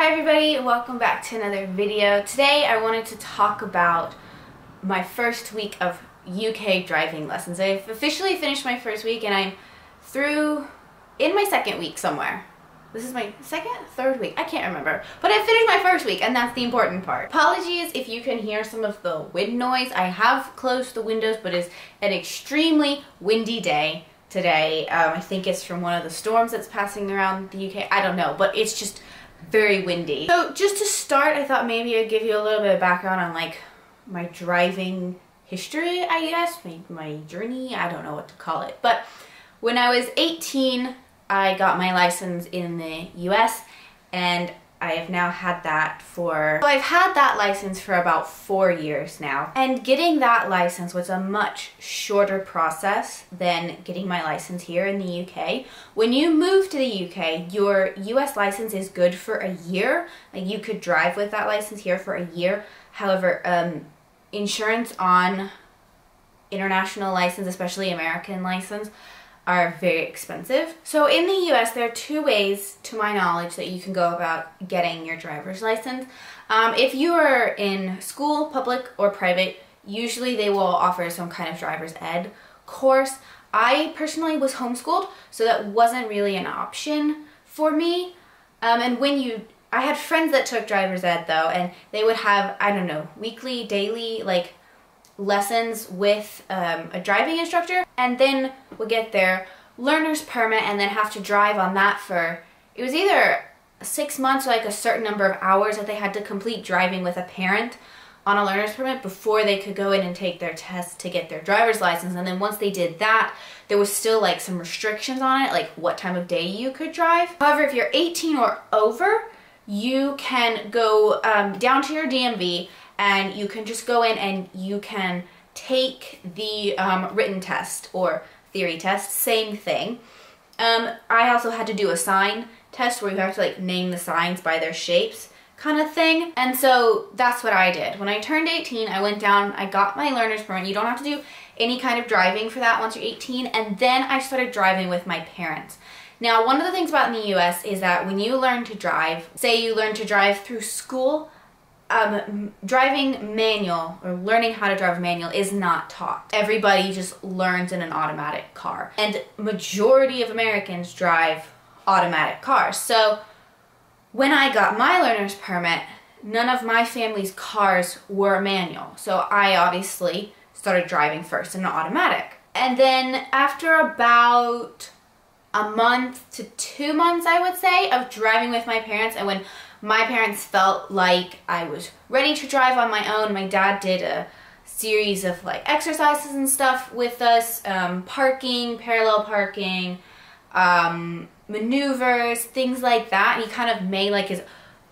Hi everybody, welcome back to another video. Today I wanted to talk about my first week of UK driving lessons. I've officially finished my first week and I'm in my second week somewhere. This is my third week, I can't remember. But I finished my first week and that's the important part. Apologies if you can hear some of the wind noise. I have closed the windows, but it's an extremely windy day today. I think it's from one of the storms that's passing around the UK. I don't know, but it's just very windy. So just to start, I thought maybe I'd give you a little bit of background on like my driving history, I guess, my journey, I don't know what to call it. But when I was 18, I got my license in the US and I have now had that I've had that license for about 4 years now. And getting that license was a much shorter process than getting my license here in the UK. When you move to the UK, your US license is good for a year. Like you could drive with that license here for a year. However, insurance on international license, especially American license, are very expensive. So in the US, there are two ways, to my knowledge, that you can go about getting your driver's license. If you are in school, public or private, usually they will offer some kind of driver's ed course. I personally was homeschooled, so that wasn't really an option for me. I had friends that took driver's ed though, and they would have, I don't know, weekly, daily, like lessons with a driving instructor, and then would get their learner's permit and then have to drive on that for, it was either 6 months or like a certain number of hours that they had to complete driving with a parent on a learner's permit before they could go in and take their test to get their driver's license. And then once they did that, there was still like some restrictions on it, like what time of day you could drive. However, if you're 18 or over, you can go down to your DMV and you can just go in and you can take the written test or theory test, same thing. I also had to do a sign test where you have to like name the signs by their shapes kind of thing. And so that's what I did. When I turned 18, I went down, I got my learner's permit. You don't have to do any kind of driving for that once you're 18. And then I started driving with my parents. Now, one of the things about in the US is that when you learn to drive, say you learn to drive through school, driving manual or learning how to drive manual is not taught. Everybody just learns in an automatic car. And majority of Americans drive automatic cars. So when I got my learner's permit, none of my family's cars were manual. So I obviously started driving first in an automatic. And then after about a month to 2 months, I would say, of driving with my parents, and when my parents felt like I was ready to drive on my own, my dad did a series of like exercises and stuff with us, parking, parallel parking, maneuvers, things like that. And he kind of made like his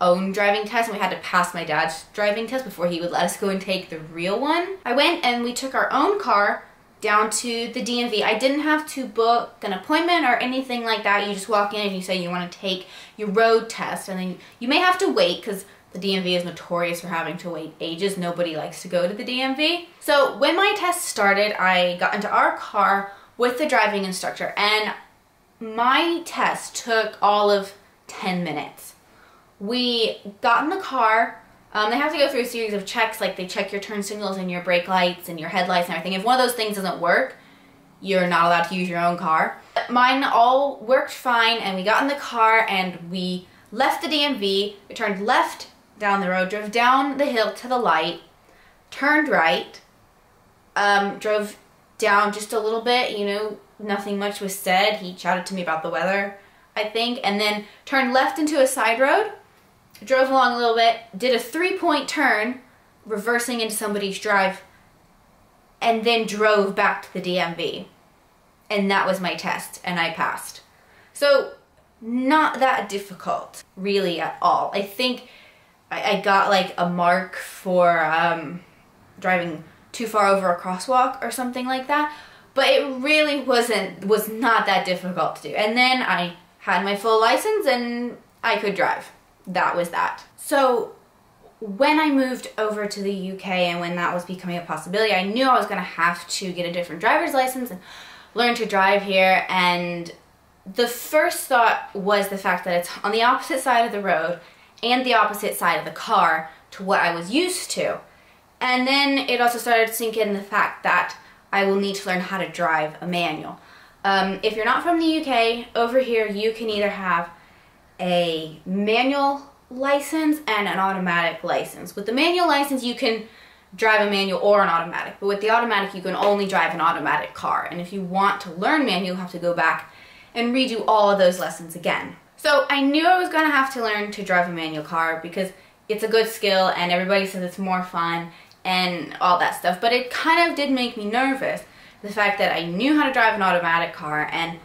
own driving test, and we had to pass my dad's driving test before he would let us go and take the real one. I went and we took our own car down to the DMV. I didn't have to book an appointment or anything like that. You just walk in and you say you want to take your road test, and then you may have to wait because the DMV is notorious for having to wait ages. Nobody likes to go to the DMV. So when my test started, I got into our car with the driving instructor, and my test took all of 10 minutes. We got in the car. They have to go through a series of checks, like they check your turn signals and your brake lights and your headlights and everything. If one of those things doesn't work, you're not allowed to use your own car. Mine all worked fine, and we got in the car and we left the DMV, we turned left down the road, drove down the hill to the light, turned right, drove down just a little bit, you know, nothing much was said. He chatted to me about the weather, I think, and then turned left into a side road, drove along a little bit, did a 3-point turn, reversing into somebody's drive, and then drove back to the DMV. And that was my test, and I passed. So, not that difficult, really, at all. I think I got like a mark for driving too far over a crosswalk or something like that, but it really was not that difficult to do. And then I had my full license and I could drive. That was that. So when I moved over to the UK and when that was becoming a possibility, I knew I was going to have to get a different driver's license and learn to drive here. And the first thought was the fact that it's on the opposite side of the road and the opposite side of the car to what I was used to. And then it also started to sink in the fact that I will need to learn how to drive a manual. If you're not from the UK, over here you can either have a manual license and an automatic license. With the manual license, you can drive a manual or an automatic, but with the automatic, you can only drive an automatic car. And if you want to learn manual, you have to go back and redo all of those lessons again. So I knew I was gonna have to learn to drive a manual car because it's a good skill and everybody says it's more fun and all that stuff, but it kind of did make me nervous, the fact that I knew how to drive an automatic car, and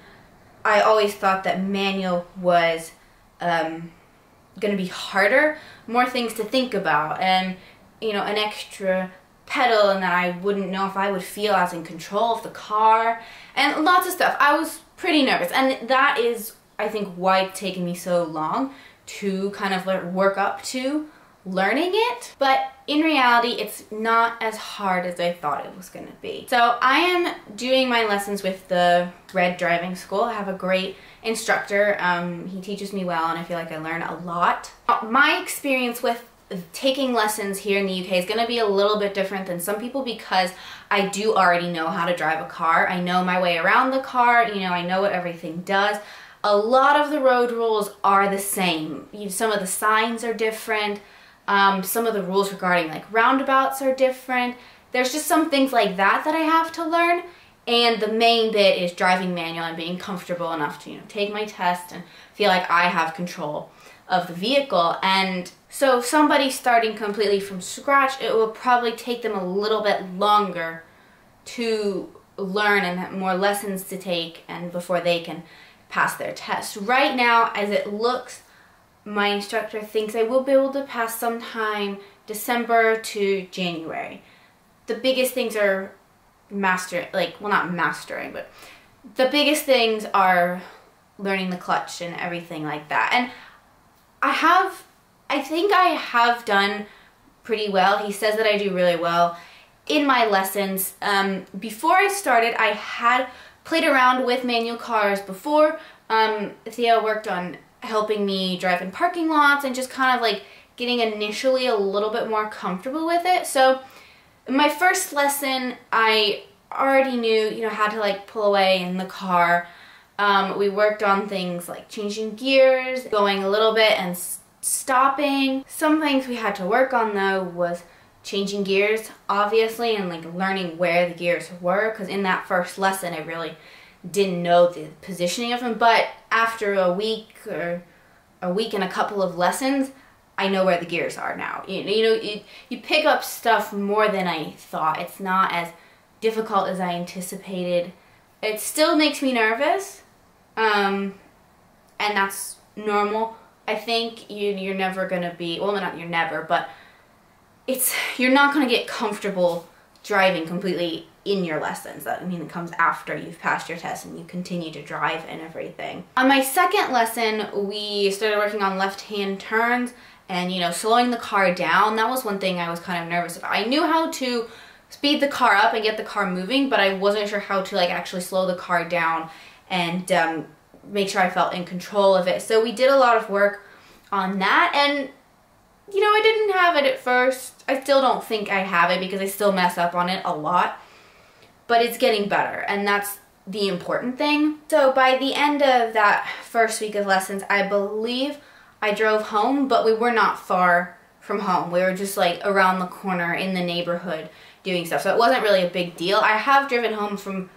I always thought that manual was gonna be harder, more things to think about, and you know, an extra pedal, and that I wouldn't know if I would feel as in control of the car, and lots of stuff. I was pretty nervous, and that is, I think, why it's taken me so long to kind of work up to learning it. But in reality, it's not as hard as I thought it was going to be. So I am doing my lessons with the Red Driving School. I have a great instructor. He teaches me well, and I feel like I learn a lot. My experience with taking lessons here in the UK is going to be a little bit different than some people because I do already know how to drive a car. I know my way around the car, you know, I know what everything does. A lot of the road rules are the same. Some of the signs are different. Some of the rules regarding like roundabouts are different. There's just some things like that that I have to learn. And the main bit is driving manual and being comfortable enough to, you know, take my test and feel like I have control of the vehicle. And so somebody starting completely from scratch, it will probably take them a little bit longer to learn and have more lessons to take and before they can pass their test. Right now, as it looks, my instructor thinks I will be able to pass sometime December to January. The biggest things are not mastering, but the biggest things are learning the clutch and everything like that. And I think I have done pretty well. He says that I do really well in my lessons. Before I started, I had played around with manual cars before. Theo worked on helping me drive in parking lots and just kind of like getting initially a little bit more comfortable with it. So my first lesson, I already knew, you know, how to like pull away in the car. We worked on things like changing gears, going a little bit and stopping. Some things we had to work on though was changing gears, obviously, and like learning where the gears were, because in that first lesson I really didn't know the positioning of them. But after a week and a couple of lessons, I know where the gears are now. You pick up stuff more than I thought. It's not as difficult as I anticipated. It still makes me nervous, and that's normal. I think you're never gonna be, well, not you're never, but you're not gonna get comfortable driving completely in your lessons. That, I mean, it comes after you've passed your test and you continue to drive and everything. On my second lesson, we started working on left-hand turns and, you know, slowing the car down. That was one thing I was kind of nervous about. I knew how to speed the car up and get the car moving, but I wasn't sure how to like actually slow the car down and make sure I felt in control of it. So we did a lot of work on that, and you know, I didn't have it at first. I still don't think I have it because I still mess up on it a lot, but it's getting better, and that's the important thing. So by the end of that first week of lessons, I believe I drove home, but we were not far from home. We were just like around the corner in the neighborhood doing stuff, so it wasn't really a big deal. I have driven home from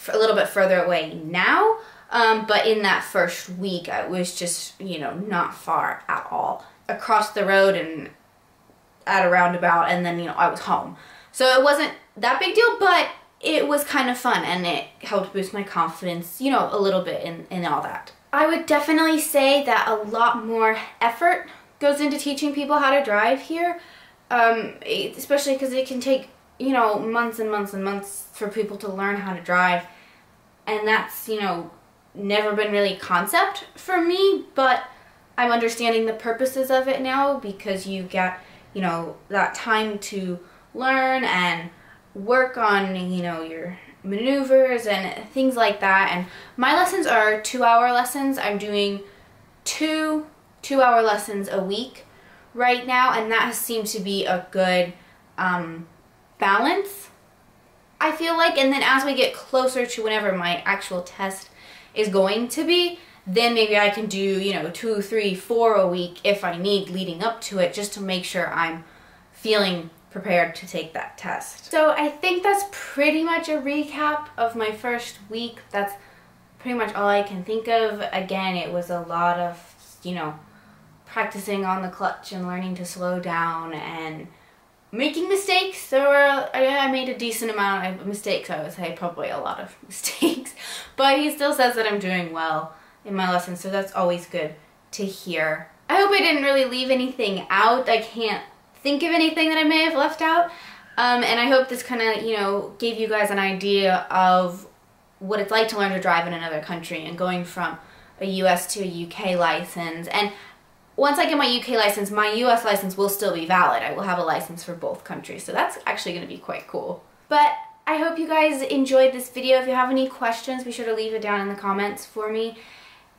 a little bit further away now, but in that first week, I was just, you know, not far at all. Across the road and at a roundabout, and then, you know, I was home. So it wasn't that big deal, but it was kind of fun, and it helped boost my confidence, you know, a little bit in all that. I would definitely say that a lot more effort goes into teaching people how to drive here, especially because it can take, you know, months and months and months for people to learn how to drive, and that's, you know, never been really a concept for me, but I'm understanding the purposes of it now because you get, you know, that time to learn and work on, you know, your maneuvers and things like that. And my lessons are 2-hour lessons. I'm doing two 2-hour lessons a week. right now, and that has seemed to be a good balance, I feel like. And then as we get closer to whenever my actual test is going to be, then maybe I can do, you know, 2, 3, 4 a week if I need leading up to it, just to make sure I'm feeling prepared to take that test. So I think that's pretty much a recap of my first week. That's pretty much all I can think of. Again, it was a lot of, you know, practicing on the clutch and learning to slow down and making mistakes. I made a decent amount of mistakes, I would say, probably a lot of mistakes, but he still says that I'm doing well in my lessons, so that's always good to hear. I hope I didn't really leave anything out. I can't think of anything that I may have left out, and I hope this kind of, you know, gave you guys an idea of what it's like to learn to drive in another country and going from a US to a UK license. And once I get my UK license, my US license will still be valid. I will have a license for both countries, so that's actually going to be quite cool. But I hope you guys enjoyed this video. If you have any questions, be sure to leave it down in the comments for me.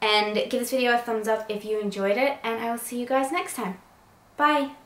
And give this video a thumbs up if you enjoyed it, and I will see you guys next time. Bye!